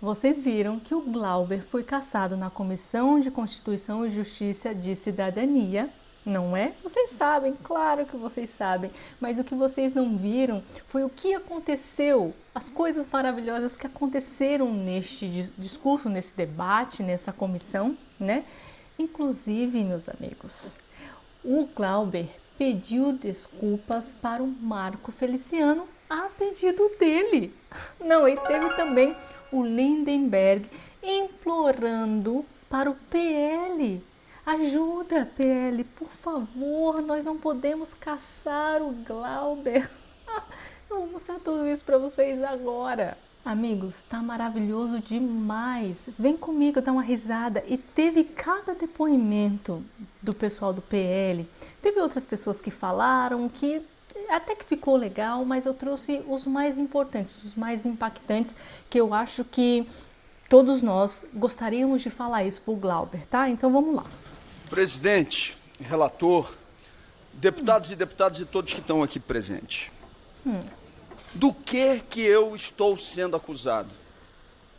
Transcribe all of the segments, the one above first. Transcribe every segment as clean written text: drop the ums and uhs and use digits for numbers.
Vocês viram que o Glauber foi cassado na Comissão de Constituição e Justiça de Cidadania, não é? Vocês sabem, claro que vocês sabem, mas o que vocês não viram foi o que aconteceu, as coisas maravilhosas que aconteceram neste discurso, nesse debate, nessa comissão, né? Inclusive, meus amigos, o Glauber pediu desculpas para o Marco Feliciano a pedido dele. Não, e teve também o Lindenberg implorando para o PL. Ajuda, PL, por favor, nós não podemos caçar o Glauber. Eu vou mostrar tudo isso para vocês agora. Amigos, tá maravilhoso demais. Vem comigo dar uma risada. E teve cada depoimento do pessoal do PL. Teve outras pessoas que falaram que até que ficou legal, mas eu trouxe os mais importantes, os mais impactantes, que eu acho que todos nós gostaríamos de falar isso pro Glauber, tá? Então vamos lá. Presidente, relator, deputados e deputadas e todos que estão aqui presentes. Do que eu estou sendo acusado?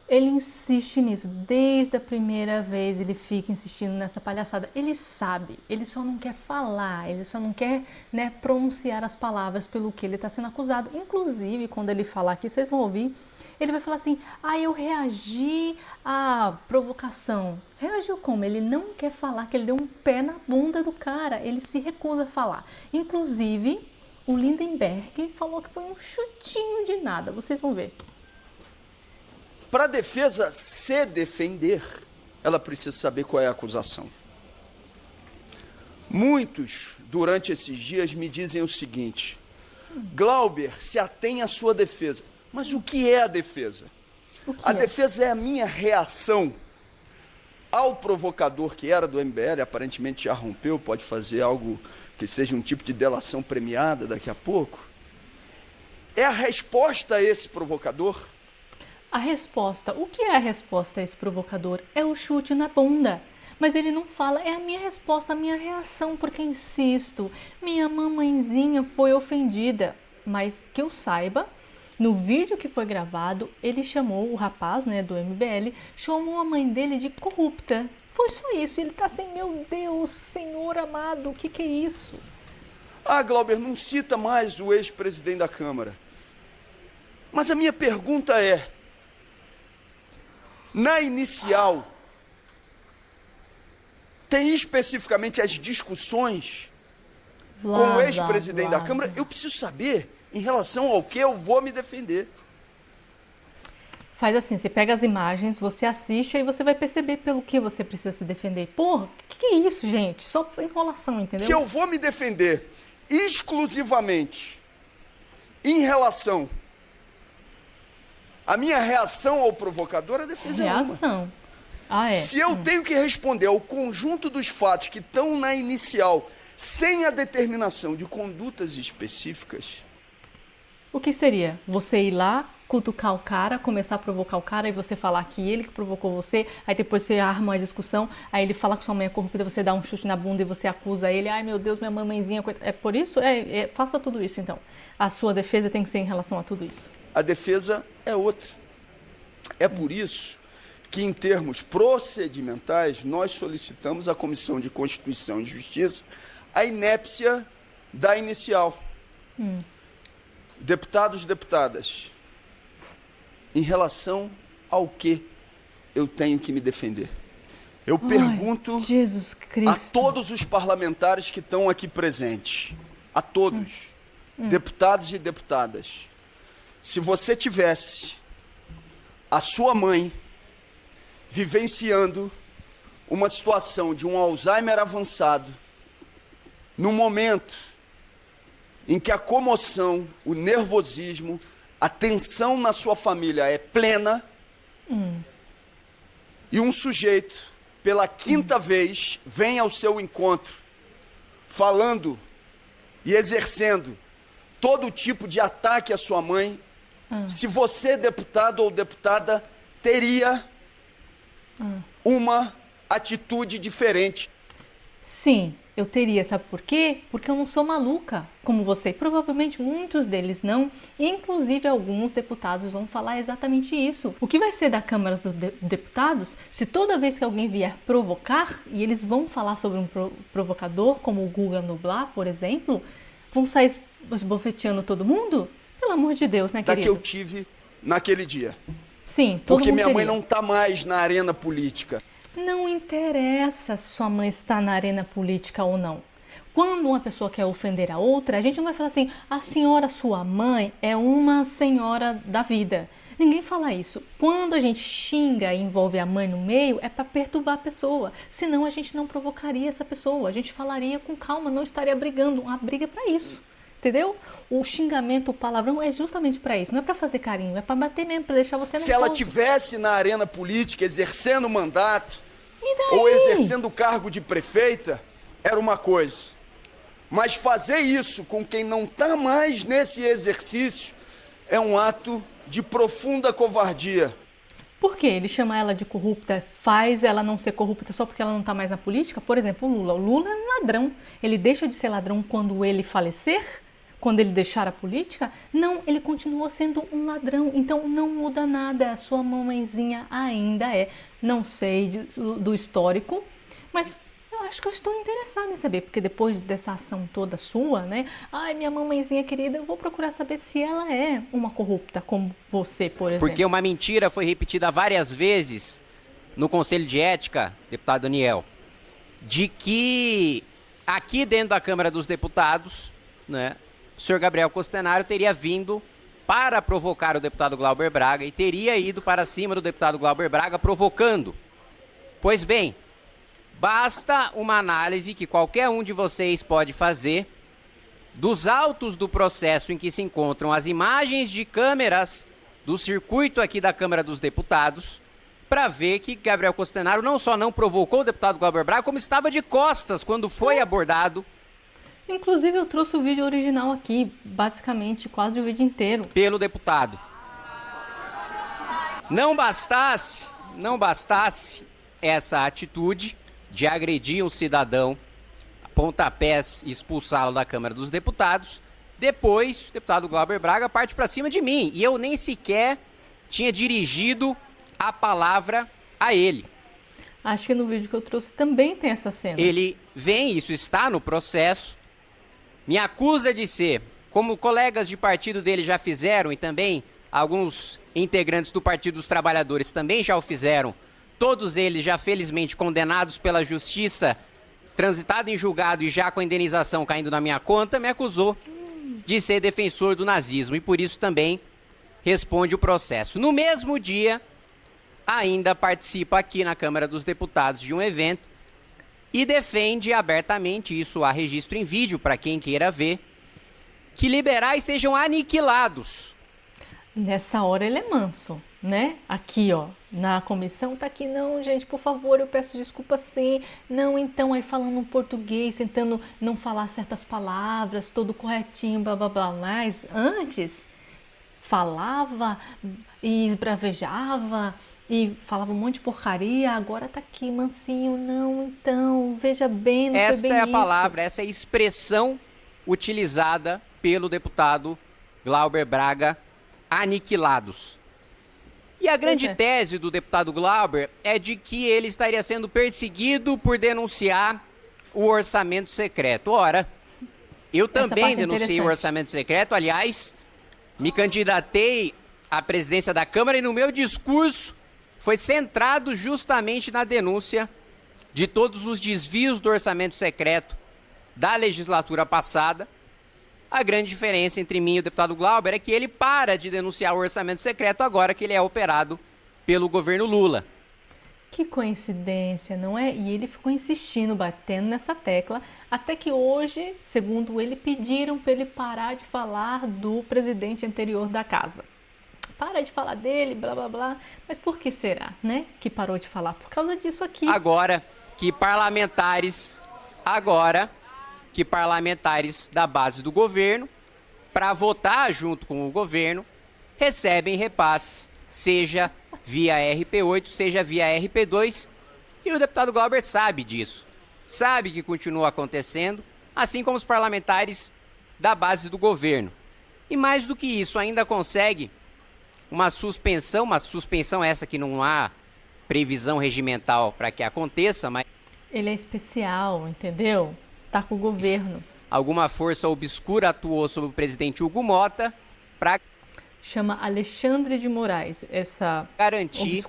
Ele insiste nisso, desde a primeira vez ele fica insistindo nessa palhaçada. Ele sabe, ele só não quer falar, ele só não quer, né, pronunciar as palavras pelo que ele está sendo acusado. Inclusive, quando ele falar aqui, vocês vão ouvir, ele vai falar assim, eu reagi à provocação. Reagiu como? Ele não quer falar que ele deu um pé na bunda do cara, ele se recusa a falar. Inclusive, o Lindenberg falou que foi um chutinho de nada, vocês vão ver. Para a defesa se defender, ela precisa saber qual é a acusação. Muitos, durante esses dias, me dizem o seguinte: Glauber, se atém à sua defesa. Mas o que é a defesa? A defesa é a minha reação ao provocador que era do MBL, aparentemente já rompeu, pode fazer algo que seja um tipo de delação premiada daqui a pouco. É a resposta a esse provocador. A resposta, o que é a resposta a esse provocador? É o chute na bunda. Mas ele não fala, é a minha resposta, a minha reação, porque insisto, minha mamãezinha foi ofendida. Mas que eu saiba, no vídeo que foi gravado, ele chamou o rapaz, né, do MBL, chamou a mãe dele de corrupta. Foi só isso, ele tá assim, meu Deus, Senhor amado, o que é isso? Glauber, não cita mais o ex-presidente da Câmara. Mas a minha pergunta é, na inicial, tem especificamente as discussões com o ex-presidente da Câmara? Eu preciso saber em relação ao que eu vou me defender. Faz assim, você pega as imagens, você assiste, aí você vai perceber pelo que você precisa se defender. Porra, o que é isso, gente? Só enrolação, entendeu? Se eu vou me defender exclusivamente em relação à minha reação ao provocador, a defesa é uma. Reação. Se eu tenho que responder ao conjunto dos fatos que estão na inicial, sem a determinação de condutas específicas... O que seria? Você ir lá, cutucar o cara, começar a provocar o cara e você falar que ele que provocou você, aí depois você arma uma discussão, aí ele fala que sua mãe é corrupta, você dá um chute na bunda e você acusa ele, ai meu Deus, minha mamãezinha, é por isso? Faça tudo isso então. A sua defesa tem que ser em relação a tudo isso. A defesa é outra. É por isso que, em termos procedimentais, nós solicitamos à Comissão de Constituição e Justiça a inépcia da inicial. Deputados e deputadas, em relação ao que eu tenho que me defender? Eu pergunto Jesus Cristo. a todos os parlamentares que estão aqui presentes, a todos, deputados e deputadas, se você tivesse a sua mãe vivenciando uma situação de um Alzheimer avançado, no momento em que a comoção, o nervosismo, a tensão na sua família é plena, e um sujeito, pela quinta vez, vem ao seu encontro, falando e exercendo todo tipo de ataque à sua mãe, se você, deputado ou deputada, teria uma atitude diferente. Sim, Eu teria, sabe por quê? Porque eu não sou maluca, como você. Provavelmente muitos deles não. Inclusive, alguns deputados vão falar exatamente isso. O que vai ser da Câmara dos Deputados se toda vez que alguém vier provocar, e eles vão falar sobre um provocador, como o Guga Noblar, por exemplo, vão sair esbofeteando todo mundo? Pelo amor de Deus, né, querido? Da que eu tive naquele dia. Sim, todo Porque mundo minha mãe teria. não tá mais na arena política. Não interessa se sua mãe está na arena política ou não. Quando uma pessoa quer ofender a outra, a gente não vai falar assim, a senhora sua mãe é uma senhora da vida. Ninguém fala isso. Quando a gente xinga e envolve a mãe no meio, é para perturbar a pessoa. Senão a gente não provocaria essa pessoa. A gente falaria com calma, não estaria brigando. Uma briga é para isso. Entendeu? O xingamento, o palavrão é justamente para isso. Não é para fazer carinho, é para bater mesmo, para deixar você nervoso. Se ela tivesse na arena política exercendo o mandato, E daí? ou exercendo o cargo de prefeita, era uma coisa. Mas fazer isso com quem não está mais nesse exercício é um ato de profunda covardia. Por quê? Ele chama ela de corrupta, faz ela não ser corrupta só porque ela não está mais na política? Por exemplo, o Lula. O Lula é um ladrão. Ele deixa de ser ladrão quando ele falecer? Quando ele deixar a política? Não, ele continua sendo um ladrão. Então não muda nada. A sua mamãezinha ainda é. Não sei do histórico, mas eu acho que eu estou interessada em saber, porque depois dessa ação toda sua, né? Ai, minha mamãezinha querida, eu vou procurar saber se ela é uma corrupta como você, por exemplo. Porque uma mentira foi repetida várias vezes no Conselho de Ética, deputado Daniel, de que aqui dentro da Câmara dos Deputados, né, o senhor Gabriel Costenaro teria vindo para provocar o deputado Glauber Braga e teria ido para cima do deputado Glauber Braga provocando. Pois bem, basta uma análise que qualquer um de vocês pode fazer dos autos do processo em que se encontram as imagens de câmeras do circuito aqui da Câmara dos Deputados para ver que Gabriel Costenaro não só não provocou o deputado Glauber Braga, como estava de costas quando foi abordado. Inclusive, eu trouxe o vídeo original aqui, basicamente quase o vídeo inteiro. Pelo deputado. Não bastasse essa atitude de agredir um cidadão a pontapés e expulsá-lo da Câmara dos Deputados, depois o deputado Glauber Braga parte para cima de mim e eu nem sequer tinha dirigido a palavra a ele. Acho que no vídeo que eu trouxe também tem essa cena. Ele vem, isso está no processo, me acusa de ser, como colegas de partido dele já fizeram e também alguns integrantes do Partido dos Trabalhadores também já o fizeram, todos eles já felizmente condenados pela justiça, transitado em julgado e já com a indenização caindo na minha conta, me acusou de ser defensor do nazismo e por isso também responde o processo. No mesmo dia, ainda participa aqui na Câmara dos Deputados de um evento e defende abertamente, isso há registro em vídeo para quem queira ver, que liberais sejam aniquilados. Nessa hora ele é manso, né? Aqui, ó, na comissão tá aqui, não, gente, por favor, eu peço desculpa sim. Não, então, aí falando português, tentando não falar certas palavras, todo corretinho, blá, blá, blá. Mas antes, falava e esbravejava e falava um monte de porcaria, agora tá aqui, mansinho, não, então, veja bem, não foi bem isso. Esta é a palavra, essa é a expressão utilizada pelo deputado Glauber Braga, aniquilados. E a grande tese do deputado Glauber é de que ele estaria sendo perseguido por denunciar o orçamento secreto. Ora, eu também denunciei o orçamento secreto, aliás, me candidatei à presidência da Câmara e no meu discurso foi centrado justamente na denúncia de todos os desvios do orçamento secreto da legislatura passada. A grande diferença entre mim e o deputado Glauber é que ele para de denunciar o orçamento secreto agora que ele é operado pelo governo Lula. Que coincidência, não é? E ele ficou insistindo, batendo nessa tecla, até que hoje, segundo ele, pediram para ele parar de falar do presidente anterior da casa. Para de falar dele, blá, blá, blá. Mas por que será, né, que parou de falar? Por causa disso aqui. Agora que parlamentares da base do governo, para votar junto com o governo, recebem repasses, seja via RP8, seja via RP2, e o deputado Glauber sabe disso. sabe que continua acontecendo, assim como os parlamentares da base do governo. E mais do que isso, ainda consegue uma suspensão essa que não há previsão regimental para que aconteça, mas... Ele é especial, entendeu? Tá com o governo. Alguma força obscura atuou sobre o presidente Hugo Mota para... Chama Alexandre de Moraes, essa garantir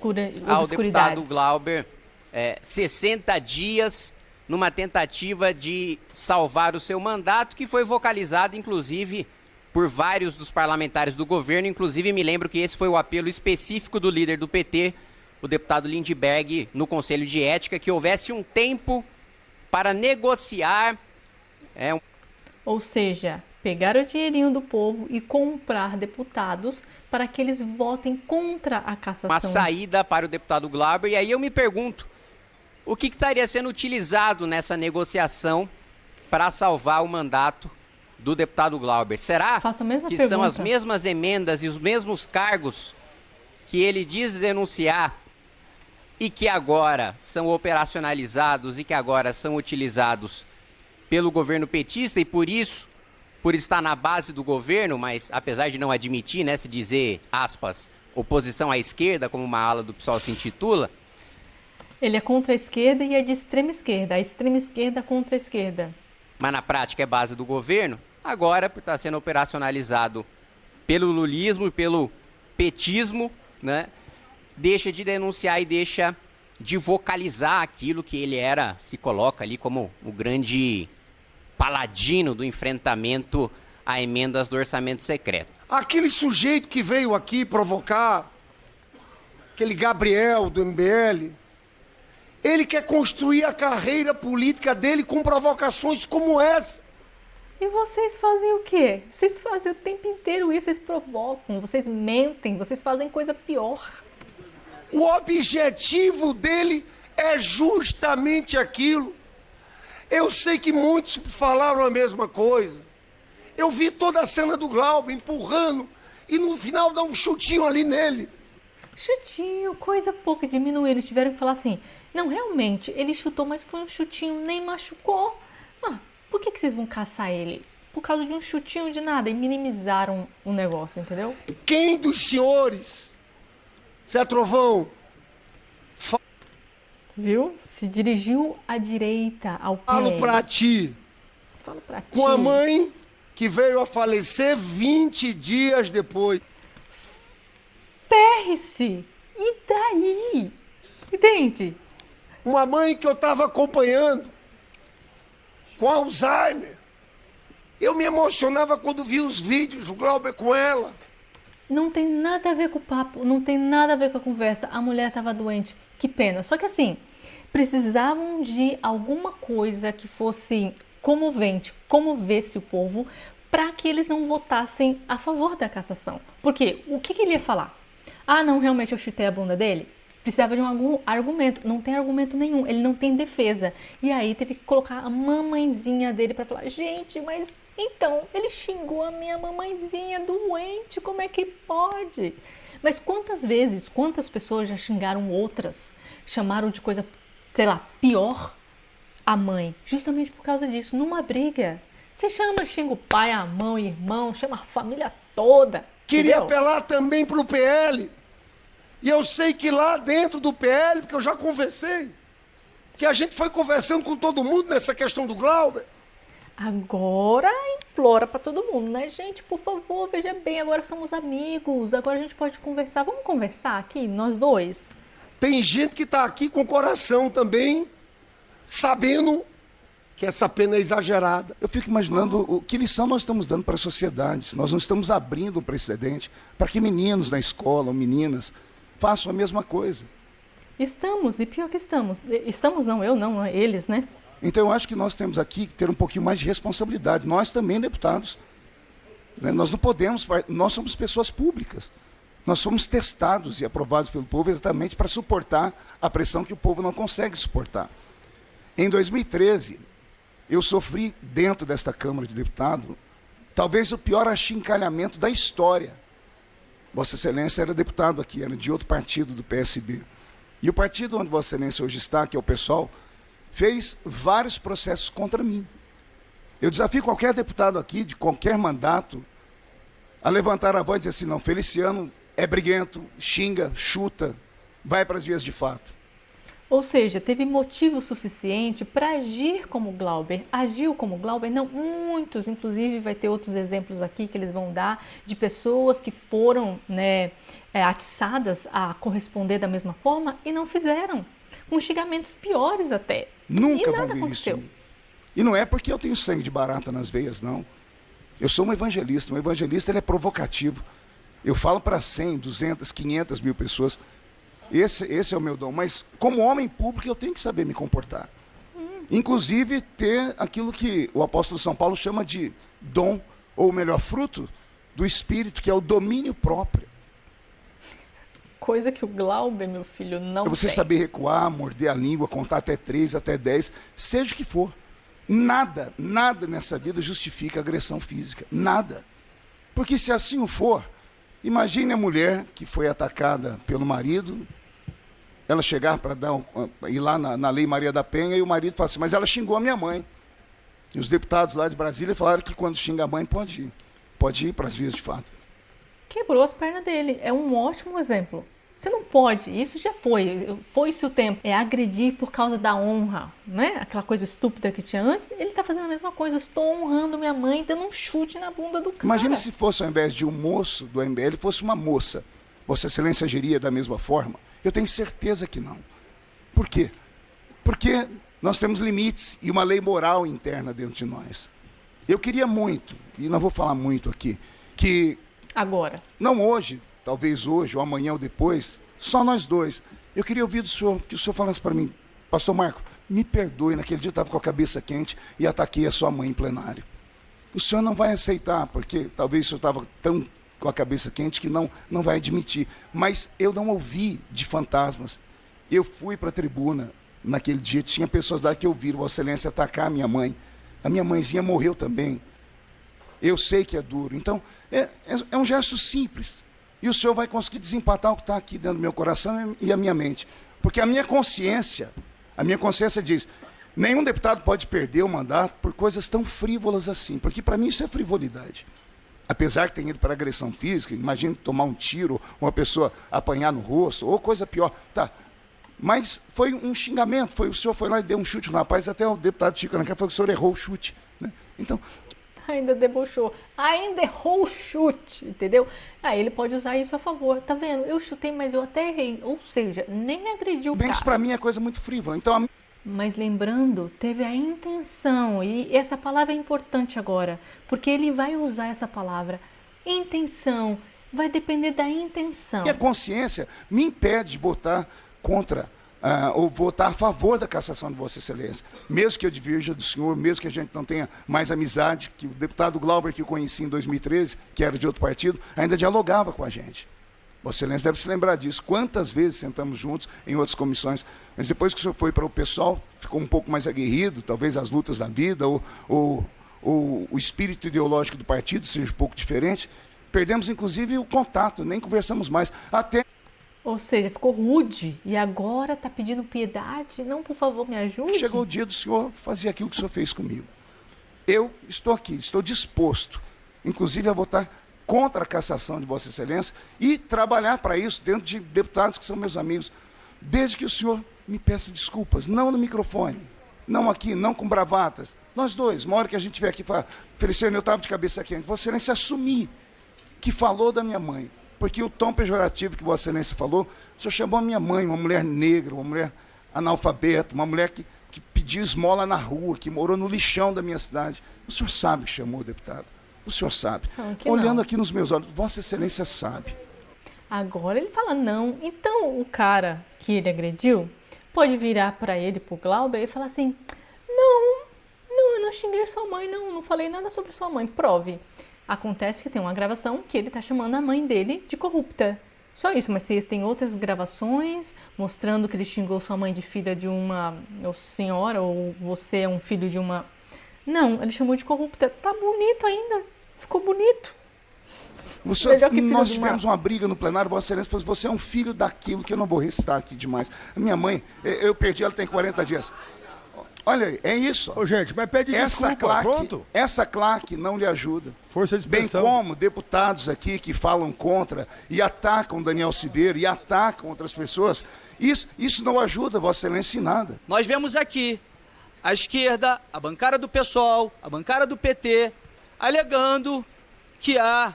ao obscuridade. Deputado Glauber 60 dias numa tentativa de salvar o seu mandato, que foi vocalizado, inclusive, por vários dos parlamentares do governo. Inclusive, me lembro que esse foi o apelo específico do líder do PT, o deputado Lindbergh, no Conselho de Ética, que houvesse um tempo para negociar. Ou seja, pegar o dinheirinho do povo e comprar deputados para que eles votem contra a cassação. Uma saída para o deputado Glauber. E aí eu me pergunto, o que estaria sendo utilizado nessa negociação para salvar o mandato do deputado Glauber? Será que são as mesmas emendas e os mesmos cargos que ele diz denunciar e que agora são operacionalizados e que agora são utilizados pelo governo petista e por isso, por estar na base do governo, mas apesar de não admitir, né, se dizer, aspas, oposição à esquerda, como uma ala do PSOL se intitula. Ele é contra a esquerda e é de extrema esquerda, a extrema esquerda contra a esquerda. Mas na prática é base do governo, agora por estar sendo operacionalizado pelo lulismo e pelo petismo, né, deixa de denunciar e deixa de vocalizar aquilo que ele era, se coloca ali como o grande paladino do enfrentamento a emendas do orçamento secreto. Aquele sujeito que veio aqui provocar, aquele Gabriel do MBL, ele quer construir a carreira política dele com provocações como essa. E vocês fazem o quê? Vocês fazem o tempo inteiro isso, vocês provocam, vocês mentem, vocês fazem coisa pior. O objetivo dele é justamente aquilo. Eu sei que muitos falaram a mesma coisa. Eu vi toda a cena do Glauber empurrando e no final dá um chutinho ali nele. Chutinho, coisa pouca, diminuíram, tiveram que falar assim, não, realmente, ele chutou, mas foi um chutinho, nem machucou. Por que vocês vão caçar ele? Por causa de um chutinho de nada, e minimizaram o negócio, entendeu? Quem dos senhores, Zé Trovão, viu? Se dirigiu à direita, ao pé. Falo pra ti. Com a mãe que veio a falecer 20 dias depois. Ferre-se! E daí? Entende? Uma mãe que eu estava acompanhando com Alzheimer. Eu me emocionava quando via os vídeos do Glauber com ela. Não tem nada a ver com o papo, não tem nada a ver com a conversa. A mulher estava doente. Que pena. Só que assim, precisavam de alguma coisa que fosse comovente, comovesse o povo, para que eles não votassem a favor da cassação. Porque o que ele ia falar? Ah, não, realmente eu chutei a bunda dele? Precisava de algum argumento. Não tem argumento nenhum, ele não tem defesa. E aí teve que colocar a mamãezinha dele para falar, gente, mas então, ele xingou a minha mamãezinha doente, como é que pode? Mas quantas vezes, quantas pessoas já xingaram outras, chamaram de coisa, sei lá, pior a mãe, justamente por causa disso, numa briga. Você xinga o pai, a mãe, o irmão, chama a família toda. Queria entendeu? apelar também pro PL. E eu sei que lá dentro do PL, porque eu já conversei, que a gente foi conversando com todo mundo nessa questão do Glauber. Agora implora pra todo mundo, né, gente? Por favor, veja bem, agora somos amigos, agora a gente pode conversar. Vamos conversar aqui, nós dois? Tem gente que tá aqui com o coração também, sabendo que essa pena é exagerada. Eu fico imaginando que lição nós estamos dando para a sociedade, se nós não estamos abrindo um precedente para que meninos na escola ou meninas façam a mesma coisa. Estamos, e pior que estamos. Estamos não, eu não, eles, né? Então eu acho que nós temos aqui que ter um pouquinho mais de responsabilidade. Nós também, deputados. Né? Nós não podemos, nós somos pessoas públicas. Nós somos testados e aprovados pelo povo exatamente para suportar a pressão que o povo não consegue suportar. Em 2013, eu sofri dentro desta Câmara de Deputado talvez o pior achincalhamento da história. Vossa Excelência era deputado aqui, era de outro partido do PSB. E o partido onde Vossa Excelência hoje está, que é o PSOL, fez vários processos contra mim. Eu desafio qualquer deputado aqui, de qualquer mandato, a levantar a voz e dizer assim, não, Feliciano é briguento, xinga, chuta, vai para as vias de fato. Ou seja, teve motivo suficiente para agir como Glauber. Agiu como Glauber? Não, muitos, inclusive vai ter outros exemplos aqui que eles vão dar de pessoas que foram, né, atiçadas a corresponder da mesma forma e não fizeram, com xingamentos piores até. Nunca e nada vão ver aconteceu. isso. E não é porque eu tenho sangue de barata nas veias, não. Eu sou um evangelista. Um evangelista, ele é provocativo. Eu falo para 100, 200, 500 mil pessoas. Esse é o meu dom. Mas, como homem público, eu tenho que saber me comportar. Inclusive, ter aquilo que o apóstolo São Paulo chama de dom, ou melhor, fruto do Espírito, que é o domínio próprio. Coisa que o Glauber, meu filho, não tem. É você saber recuar, morder a língua, contar até 3, até 10, seja o que for. Nada nessa vida justifica agressão física. Nada. Porque se assim o for, imagine a mulher que foi atacada pelo marido, ela chegar para ir lá na Lei Maria da Penha e o marido fala assim, mas ela xingou a minha mãe. E os deputados lá de Brasília falaram que quando xinga a mãe pode ir para as vias de fato. Quebrou as pernas dele. É um ótimo exemplo. Você não pode, isso já foi-se o tempo. É agredir por causa da honra, né? Aquela coisa estúpida que tinha antes. Ele tá fazendo a mesma coisa. Estou honrando minha mãe, dando um chute na bunda do cara. Imagina se fosse, ao invés de um moço do MBL, fosse uma moça. Vossa Excelência agiria da mesma forma? Eu tenho certeza que não. Por quê? Porque nós temos limites e uma lei moral interna dentro de nós. Eu queria muito, e não vou falar muito aqui, que... Agora. Não hoje, talvez hoje, ou amanhã ou depois, só nós dois. Eu queria ouvir do senhor, que o senhor falasse para mim, pastor Marco, me perdoe, naquele dia eu estava com a cabeça quente e ataquei a sua mãe em plenário. O senhor não vai aceitar, porque talvez o senhor estava tão com a cabeça quente que não vai admitir. Mas eu não ouvi de fantasmas. Eu fui para a tribuna naquele dia, tinha pessoas lá que ouviram Vossa Excelência atacar a minha mãe. A minha mãezinha morreu também. Eu sei que é duro. Então, é um gesto simples. E o senhor vai conseguir desempatar o que está aqui dentro do meu coração e a minha mente. Porque a minha consciência diz, nenhum deputado pode perder o mandato por coisas tão frívolas assim. Porque para mim isso é frivolidade. Apesar de ter ido para agressão física, imagine tomar um tiro, uma pessoa apanhar no rosto, ou coisa pior. Tá. Mas foi um xingamento, o senhor foi lá e deu um chute no rapaz, até o deputado Chico Alencar falou que o senhor errou o chute. Né? Então... Ainda debochou, ainda errou o chute, entendeu? Aí ele pode usar isso a favor, tá vendo? Eu chutei, mas eu até errei, ou seja, nem agrediu o cara. Isso para mim é coisa muito frívola, então... Mas lembrando, teve a intenção, e essa palavra é importante agora, porque ele vai usar essa palavra, intenção, vai depender da intenção. E a consciência me impede de votar contra... ou votar a favor da cassação de Vossa Excelência. Mesmo que eu divirja do senhor, mesmo que a gente não tenha mais amizade, que o deputado Glauber, que eu conheci em 2013, que era de outro partido, ainda dialogava com a gente. Vossa Excelência deve se lembrar disso. Quantas vezes sentamos juntos em outras comissões, mas depois que o senhor foi para o pessoal, ficou um pouco mais aguerrido, talvez as lutas da vida, ou o espírito ideológico do partido seja um pouco diferente, perdemos inclusive o contato, nem conversamos mais, até... Ou seja, ficou rude e agora está pedindo piedade? Não, por favor, me ajude. Chegou o dia do senhor fazer aquilo que o senhor fez comigo. Eu estou aqui, estou disposto, inclusive a votar contra a cassação de Vossa Excelência e trabalhar para isso dentro de deputados que são meus amigos, desde que o senhor me peça desculpas, não no microfone, não aqui, não com bravatas. Nós dois, uma hora que a gente vier aqui e falar, Feliciano, eu estava de cabeça quente, Vossa Excelência assumir que falou da minha mãe. Porque o tom pejorativo que Vossa Excelência falou, o senhor chamou a minha mãe, uma mulher negra, uma mulher analfabeta, uma mulher que pediu esmola na rua, que morou no lixão da minha cidade. O senhor sabe que chamou, deputado. O senhor sabe. Olhando aqui nos meus olhos, Vossa Excelência sabe. Agora ele fala não. Então o cara que ele agrediu pode virar para ele, para o Glauber, e falar assim, não, eu não xinguei sua mãe, não falei nada sobre sua mãe, prove. Acontece que tem uma gravação que ele está chamando a mãe dele de corrupta. Só isso, mas se tem outras gravações mostrando que ele xingou sua mãe de filha de uma senhora, ou você é um filho de uma... Não, ele chamou de corrupta. Tá bonito ainda. Ficou bonito. Nós tivemos uma briga no plenário, Vossa Excelência falou, você é um filho daquilo que eu não vou recitar aqui demais. A minha mãe, eu perdi, ela tem 40 dias. Olha, é isso. Ô, gente, mas pede desculpa, pronto. Essa claque não lhe ajuda. Força de expressão. Bem como deputados aqui que falam contra e atacam Daniel Silveira e atacam outras pessoas. Isso não ajuda Vossa Excelência em nada. Nós vemos aqui a esquerda, a bancada do PSOL, a bancada do PT, alegando que há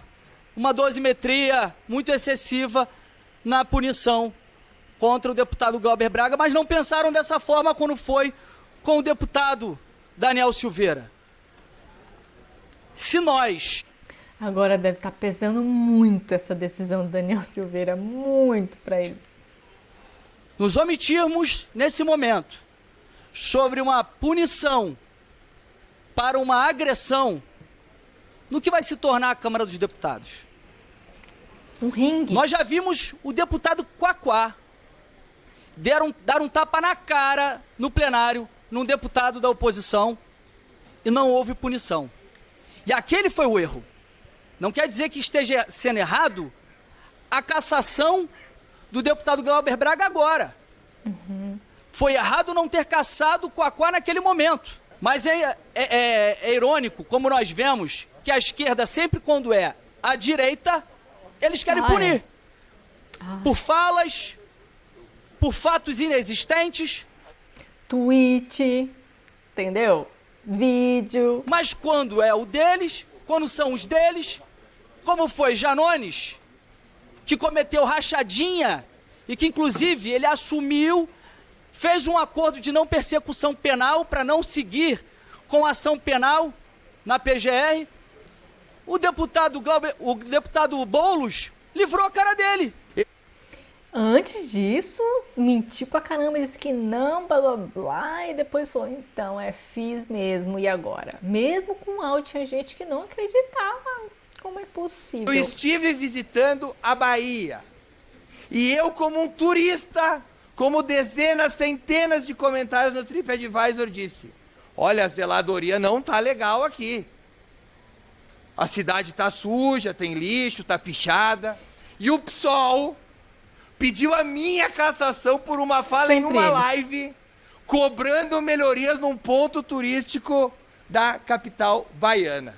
uma dosimetria muito excessiva na punição contra o deputado Glauber Braga, mas não pensaram dessa forma quando foi com o deputado Daniel Silveira. Se nós... Agora deve estar pesando muito essa decisão do Daniel Silveira, muito para eles. Nos omitirmos, nesse momento, sobre uma punição para uma agressão no que vai se tornar a Câmara dos Deputados. Um ringue. Nós já vimos o deputado Quaquá dar um tapa na cara no plenário num deputado da oposição e não houve punição. E aquele foi o erro. Não quer dizer que esteja sendo errado a cassação do deputado Glauber Braga agora. Foi errado não ter cassado o Quaquá naquele momento. Mas é irônico, como nós vemos, que a esquerda, sempre quando é a direita, eles querem punir. Por falas, por fatos inexistentes. Tweet, entendeu? Vídeo. Mas quando é o deles, quando são os deles, como foi Janones, que cometeu rachadinha e que inclusive ele assumiu, fez um acordo de não persecução penal para não seguir com ação penal na PGR, o deputado Boulos livrou a cara dele. Antes disso, mentiu pra caramba, disse que não, blá blá blá, e depois falou, então, fiz mesmo, e agora? Mesmo com áudio, tinha gente que não acreditava. Como é possível? Eu estive visitando a Bahia, e eu, como um turista, como dezenas, centenas de comentários no TripAdvisor, disse, olha, a zeladoria não tá legal aqui. A cidade tá suja, tem lixo, tá pichada, e o PSOL pediu a minha cassação por uma fala em uma live, cobrando melhorias num ponto turístico da capital baiana.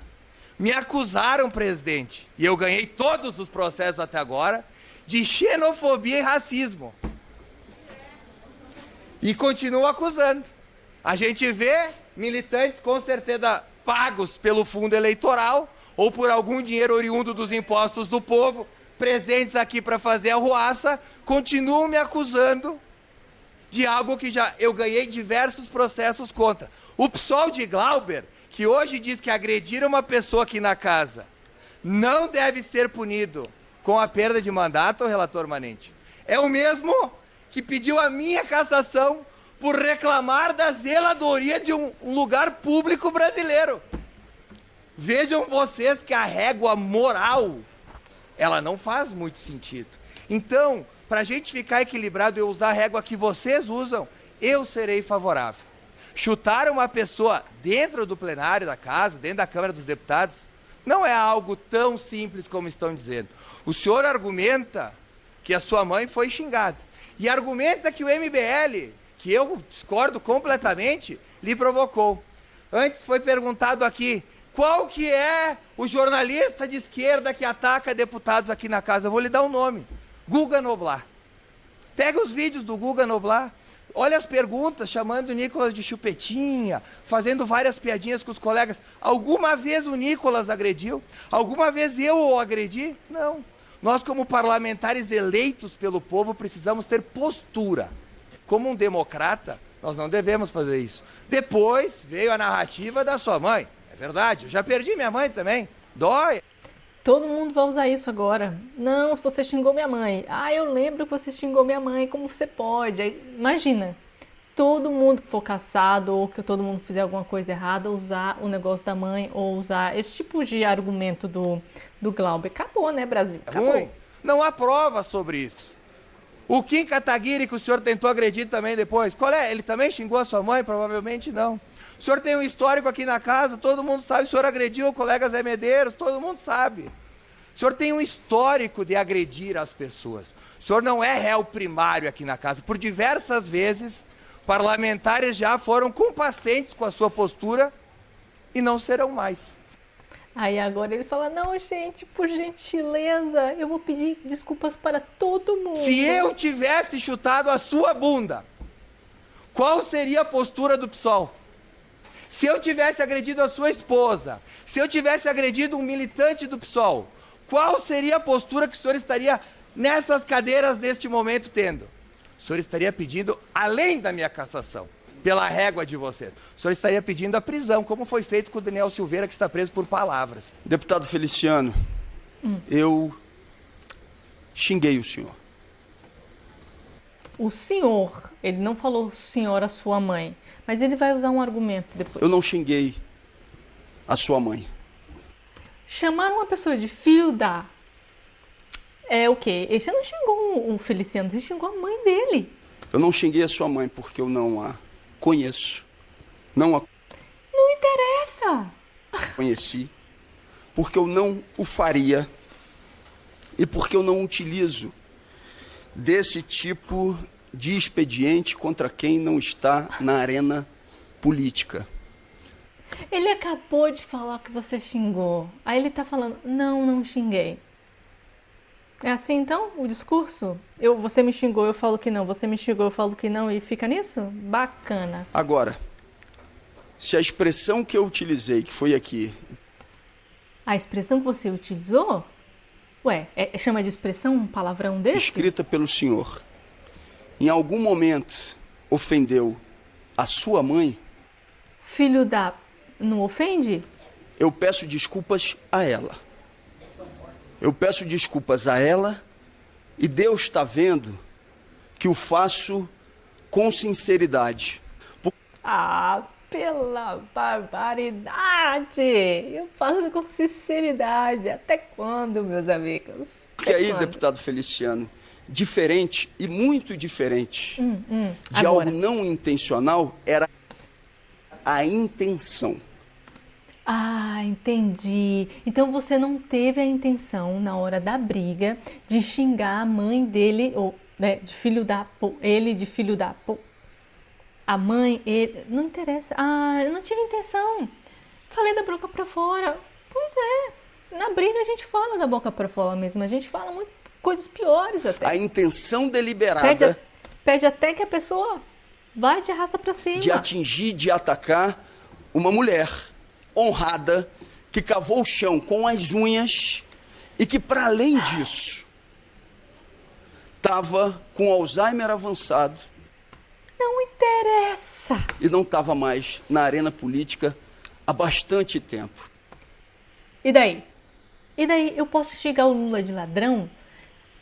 Me acusaram, presidente, e eu ganhei todos os processos até agora, de xenofobia e racismo. E continuo acusando. A gente vê militantes com certeza pagos pelo fundo eleitoral ou por algum dinheiro oriundo dos impostos do povo, presentes aqui para fazer a ruaça, continuam me acusando de algo que já eu ganhei diversos processos contra. O PSOL de Glauber, que hoje diz que agredir uma pessoa aqui na casa não deve ser punido com a perda de mandato, relator Manente, é o mesmo que pediu a minha cassação por reclamar da zeladoria de um lugar público brasileiro. Vejam vocês que a régua moral, ela não faz muito sentido. Então, para a gente ficar equilibrado e usar a régua que vocês usam, eu serei favorável. Chutar uma pessoa dentro do plenário da casa, dentro da Câmara dos Deputados, não é algo tão simples como estão dizendo. O senhor argumenta que a sua mãe foi xingada. E argumenta que o MBL, que eu discordo completamente, lhe provocou. Antes foi perguntado aqui, qual que é o jornalista de esquerda que ataca deputados aqui na casa? Eu vou lhe dar um nome. Guga Noblar. Pega os vídeos do Guga Noblar. Olha as perguntas, chamando o Nicolas de chupetinha, fazendo várias piadinhas com os colegas. Alguma vez o Nicolas agrediu? Alguma vez eu o agredi? Não. Nós, como parlamentares eleitos pelo povo, precisamos ter postura. Como um democrata, nós não devemos fazer isso. Depois veio a narrativa da sua mãe. É verdade, eu já perdi minha mãe também. Dói. Todo mundo vai usar isso agora. Não, se você xingou minha mãe. Eu lembro que você xingou minha mãe, como você pode? Imagina, todo mundo que for caçado ou que todo mundo fizer alguma coisa errada, usar o negócio da mãe ou usar esse tipo de argumento do Glauber. Acabou, né, Brasil? Acabou. Ruim. Não há prova sobre isso. O Kim Kataguiri, que o senhor tentou agredir também depois, qual é? Ele também xingou a sua mãe? Provavelmente não. O senhor tem um histórico aqui na casa, todo mundo sabe. O senhor agrediu o colega Zé Medeiros, todo mundo sabe. O senhor tem um histórico de agredir as pessoas. O senhor não é réu primário aqui na casa. Por diversas vezes, Parlamentares já foram complacentes com a sua postura e não serão mais. Aí agora ele fala, não, gente, por gentileza, eu vou pedir desculpas para todo mundo. Se eu tivesse chutado a sua bunda, qual seria a postura do PSOL? Se eu tivesse agredido a sua esposa, se eu tivesse agredido um militante do PSOL, qual seria a postura que o senhor estaria nessas cadeiras neste momento tendo? O senhor estaria pedindo, além da minha cassação, pela régua de vocês, o senhor estaria pedindo a prisão, como foi feito com o Daniel Silveira, que está preso por palavras. Deputado Feliciano, eu xinguei o senhor. O senhor, ele não falou senhora, sua mãe, mas ele vai usar um argumento depois. Eu não xinguei a sua mãe. Chamaram uma pessoa de filho da... É o quê? Você não xingou o Feliciano, você xingou a mãe dele. Eu não xinguei a sua mãe porque eu não a conheço. Não a Não interessa. conheci. Porque eu não o faria. E porque eu não utilizo desse tipo de expediente contra quem não está na arena política. Ele acabou de falar que você xingou. Aí ele tá falando, não xinguei. É assim então o discurso? Você me xingou, eu falo que não. Você me xingou, eu falo que não. E fica nisso? Bacana. Agora, se a expressão que eu utilizei, que foi aqui... A expressão que você utilizou? Ué, chama de expressão um palavrão desse? Escrita pelo senhor, em algum momento ofendeu a sua mãe? Filho da... Não ofende? Eu peço desculpas a ela. Eu peço desculpas a ela e Deus está vendo que o faço com sinceridade. Pela barbaridade! Eu faço com sinceridade. Até quando, meus amigos? Porque aí, deputado Feliciano, diferente e muito diferente de agora. algo não intencional era a intenção. Ah, entendi. Então você não teve a intenção, na hora da briga, de xingar a mãe dele, ou né, de filho da... Ele de filho da... A mãe, ele... Não interessa. Ah, eu não tive intenção. Falei da boca pra fora. Pois é. Na briga a gente fala da boca pra fora mesmo. A gente fala muito, coisas piores até. A intenção deliberada... Pede até que a pessoa vá de arrasta pra cima. De atingir, de atacar uma mulher honrada, que cavou o chão com as unhas e que, para além disso, estava com Alzheimer avançado. Não interessa. E não estava mais na arena política há bastante tempo. E daí? E daí eu posso xingar o Lula de ladrão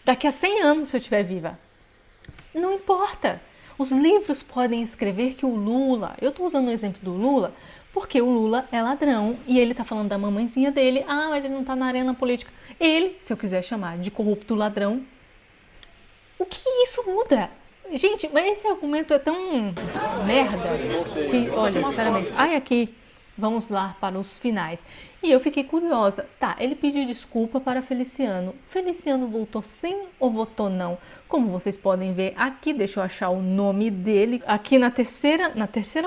daqui a 100 anos se eu estiver viva. Não importa. Os livros podem escrever que o Lula... Eu estou usando o exemplo do Lula porque o Lula é ladrão e ele está falando da mamãezinha dele. Ah, mas ele não está na arena política. Ele, se eu quiser chamar de corrupto ladrão, o que isso muda? Gente, mas esse argumento é tão merda que, olha, sinceramente... Ai, aqui... Vamos lá para os finais. E eu fiquei curiosa. Tá, ele pediu desculpa para Feliciano. Feliciano votou sim ou votou não? Como vocês podem ver aqui, deixa eu achar o nome dele. Aqui na terceira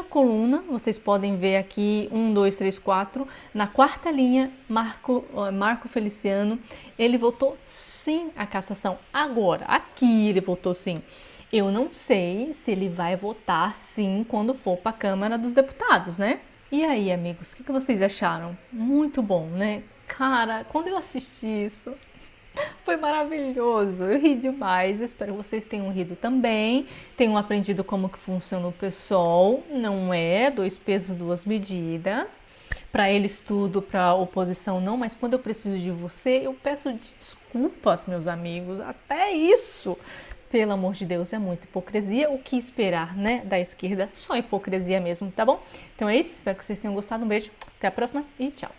coluna, vocês podem ver aqui 1, 2, 3, 4. Na quarta linha, Marco Feliciano, ele votou sim a cassação. Agora, aqui ele votou sim. Eu não sei se ele vai votar sim quando for para a Câmara dos Deputados, né? E aí, amigos, o que vocês acharam? Muito bom, né? Cara, quando eu assisti isso, foi maravilhoso. Eu ri demais. Espero que vocês tenham rido também. Tenham aprendido como que funciona o PSOL. Não é 2 pesos, 2 medidas. Para eles tudo, para a oposição não. Mas quando eu preciso de você, eu peço desculpas, meus amigos. Até isso. Pelo amor de Deus, é muita hipocrisia. O que esperar, né, da esquerda? Só hipocrisia mesmo, tá bom? Então é isso, espero que vocês tenham gostado. Um beijo, até a próxima e tchau!